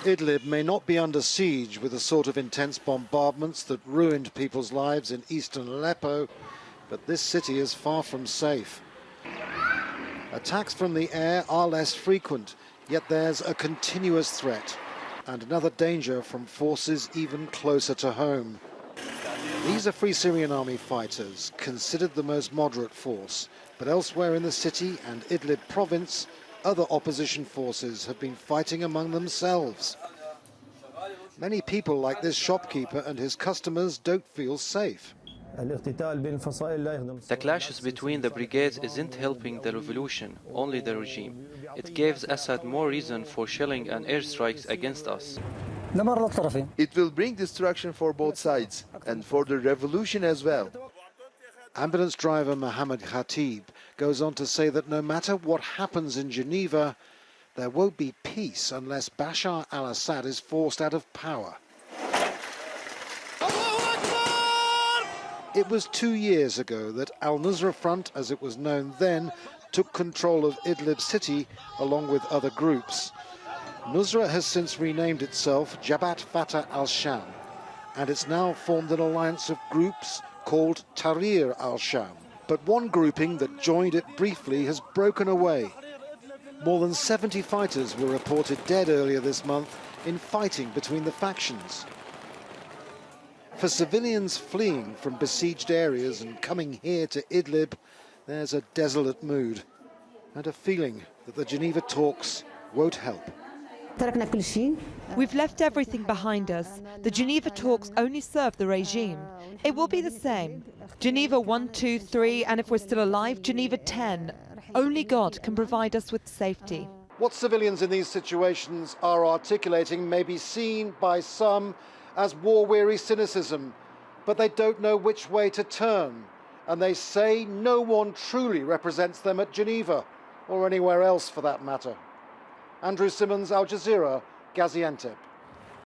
Idlib may not be under siege with the sort of intense bombardments that ruined people's lives in eastern Aleppo, but this city is far from safe. Attacks from the air are less frequent, yet there's a continuous threat and another danger from forces even closer to home. These are Free Syrian Army fighters, considered the most moderate force, but elsewhere in the city and Idlib province, other opposition forces have been fighting among themselves. Many people, like this shopkeeper and his customers, don't feel safe. The clashes between the brigades isn't helping the revolution, only the regime. It gives Assad more reason for shelling and airstrikes against us. It will bring destruction for both sides and for the revolution as well. Ambulance driver Mohammed Khatib goes on to say that no matter what happens in Geneva, there won't be peace unless Bashar al-Assad is forced out of power. It was 2 years ago that Al-Nusra Front, as it was known then, took control of Idlib city along with other groups. Nusra has since renamed itself Jabhat Fatah al-Sham, and it's now formed an alliance of groups called Tahrir al-Sham. But one grouping that joined it briefly has broken away. More than 70 fighters were reported dead earlier this month in fighting between the factions. For civilians fleeing from besieged areas and coming here to Idlib, there's a desolate mood and a feeling that the Geneva talks won't help. We've left everything behind us. The Geneva talks only serve the regime. It will be the same. Geneva 1, 2, 3, and if we're still alive, Geneva 10. Only God can provide us with safety. What civilians in these situations are articulating may be seen by some as war-weary cynicism, but they don't know which way to turn, and they say no one truly represents them at Geneva, or anywhere else for that matter. Andrew Simmons, Al Jazeera, Gaziantep.